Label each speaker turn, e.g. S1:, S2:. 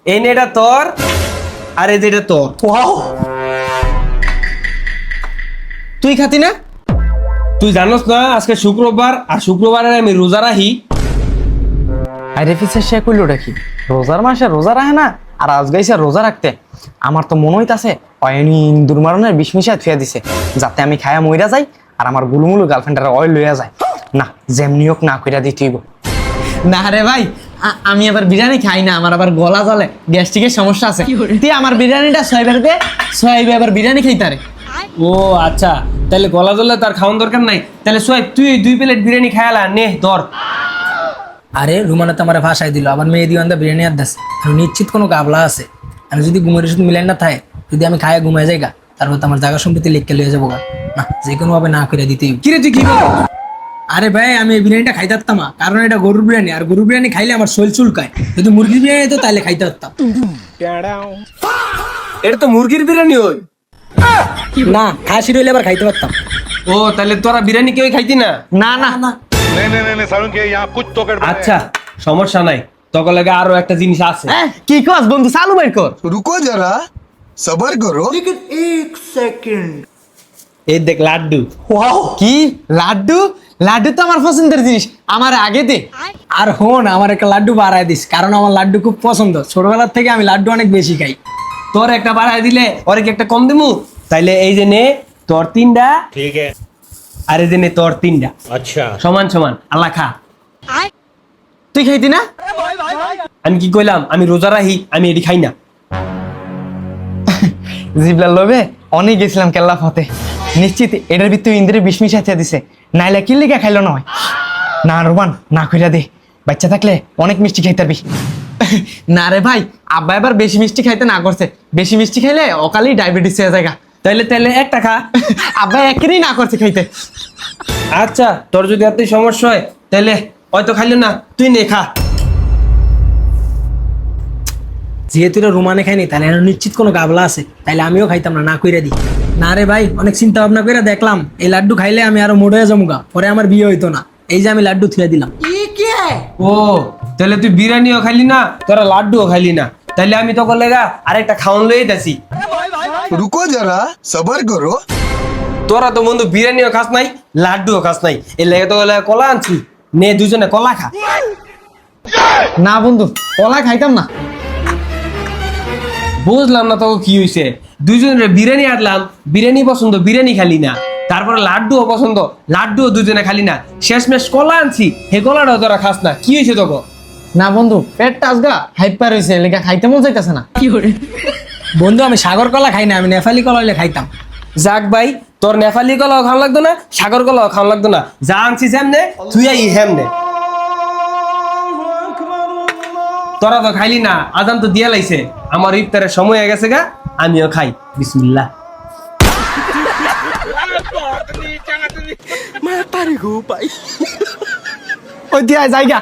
S1: এই নে এটা তোর, আর এই যে এটা তোর।
S2: ওয়াও, তুই খাতি না?
S1: তুই জানোস না আজকে শুক্রবার, আর শুক্রবারে আমি রোজা রাখি।
S2: আরে ফিসে সে কইলোটা কি? রোজার মাসে রোজা রাখে না, আর আজ গাইছে রোজা রাখতে। আমার তো মনে হইতাছে অয়নি ইন্দুর মারনের বিষ মিশায় থুয়া দিছে, যাতে আমি খায়া মইরা যাই আর আমার গুলুমুলু গার্লফ্রেন্ডের অয়েল লইয়া যায়। না, যেমনি হোক না কইরা দিতেইব। না রে ভাই, আমি আবার বিরিয়ানি খাই না, আমার আবার গলা জ্বলে, গ্যাস্ট্রিকের সমস্যা আছে। তুই আমার বিরিয়ানিটা সোয়াইবের দে, সোয়াইবে আবার বিরিয়ানি খাইতারে।
S1: ও আচ্ছা, তাহলে গলা জ্বললে তার খাওয়ার দরকার নাই। তাহলে সোয়াইব তুই 2 প্লেট বিরিয়ানি খায়ালা নে ধর।
S3: আরে রুমানা তো আমার ভাষায় দিল, আবার মেয়ে দিওয়ান বিরিয়ানি আর দাস। আমি নিশ্চিত কোনো গাবলা আছে। আমি যদি ঘুমের ওষুধ মিলাই না থাকে, যদি আমি খায় ঘুমাই যাই গা, তারপর তো আমার জায়গা সম্পত্তি লিখকে লিয়ে যাবো গা। না, যে কোনো ভাবে না করে দিতেই।
S1: কিরে তুই কি বল?
S3: আরে ভাই, আমি এই বিরিয়ানিটা খাইতে পারতাম না, কারণ এটা গরুর বিরিয়ানি, আর গরুর বিরিয়ানি খাইলে আমার শরীর চুলকায়। যদি মুরগির বিরিয়ানি তো তাইলে খাইতে পারতাম।
S1: এটা তো মুরগির বিরিয়ানি ওই।
S3: না, খাসি রইলে আবার খাইতে পারতাম।
S1: ও তাহলে তোরা বিরিয়ানি কেউ খাইতি না?
S2: না না না,
S4: नहीं नहीं नहीं नहीं सारुण के यहाँ कुछ तो गड़बड़ है।
S1: আচ্ছা সমস্যা নাই, তখন লাগে আরো একটা জিনিস আছে।
S2: কি কস বন্ধু, চালু বের কর।
S5: रुको जरा सबर करो।
S1: এই দেখ লাড্ডু।
S2: ওয়াও, কি লাড্ডু? লাড্ডু তো আমার পছন্দের জিনিস, আমার আগে দে।
S3: আর হন, আমার একটা লাড্ডু বাড়ায় দিস, কারণ আমার লাড্ডু খুব পছন্দ। ছোটবেলার থেকে আমি লাড্ডু অনেক বেশি খাই।
S1: তোর একটা বাড়ায় দিলে ওরে কি একটা কম দিমু? তাইলে এই যে নে তোর 3টা,
S4: ठीक है।
S1: আর এই যে নে তোর 3টা,
S4: अच्छा।
S1: সমান সমান। আল্লাহ খা।
S2: তুই খাইতি না?
S1: আমি কি কইলাম? আমি রোজা রাখি, আমি এটি খাই না।
S2: জিবলা লোভে অনেক গেছিলাম কেল্লা ফতে, নিশ্চিত এটার ভিতরে ইন্দ্রের বিষ মিশাইতে দিছে, নাইলে কি লিগা খাইলো নয়। না রোমান, না কইরা দে, বাচ্চা থাকলে অনেক মিষ্টি খাইতে পারবি। না রে ভাই, আব্বা এবার বেশি মিষ্টি খাইতে না করছে, বেশি মিষ্টি খাইলে অকালেই ডায়াবেটিস হয়ে যায়।
S1: তাইলে তাইলে একটা খা।
S2: আব্বা একেরই না করছে খাইতে।
S1: আচ্ছা তোর যদি এত সমস্যা হয় তাহলে হয়তো খাইলো না, তুই নে খা।
S3: যেহেতু এটা রুমানে খাইনি, তাহলে এর নিশ্চিত কোনো গাবলা আছে, তাইলে আমিও খাইতাম না, না কইরা দিই। না রে ভাই, অনেক চিন্তা ভাবনা করে দেখলাম, এই লাড্ডু খাইলে আমি আরো মোটা হয়ে যাবো গা, পরে আমার বিয়ে হইতো না। এই যে আমি লাড্ডু থুয়ে দিলাম।
S1: ও তাহলে তুই বিরিয়ানিও খাইলি না, তোরা লাড্ডুও খাইলি না, তাইলে আমি তখন লেগা আরেকটা খাওয়ান লই যাচ্ছি।
S5: रुको जरा सबर करो।
S1: তোরা তো বন্ধু বিরিয়ানিও খাস নাই, লাড্ডুও খাস নাই, এর লেগে তো কলা আনছি, নে দুজনে কলা খা।
S2: না বন্ধু, কলা খাইতাম না।
S1: বুঝলাম না তোকে কি হয়েছে, দুজনে বিরিয়ানি আনলাম, বিরিয়ানি পছন্দ, বিরিয়ানি খালি না, তারপরে লাড্ডুও পছন্দ, লাড্ডুও দুজনে খালি না, শেষমেশ কলা আনছি, হে কলাটাও তোরা খাস না, কি হয়েছে তোকে?
S2: না বন্ধু, পেটটা আজগা হাইপার হয়েছে, লেগা খাইতে মন চাইতেছে না।
S3: বন্ধু, আমি সাগর কলা খাই না, আমি নেপালি কলা হইলে খাইতাম।
S1: যাক ভাই, তোর নেপালি কলাও খাওয়া লাগতো না, সাগর কলাও খাওয়া লাগতো না, যা আনছি যেমনে তুই এই হেমনে। তোরা তো খাইলি না, আজান তো দিয়া লাইছে, আমার ইফতারের সময় হয়ে গেছে গা, আমিও খাই। বিসমিল্লাহ।
S2: ওই দিয়া জায়গা।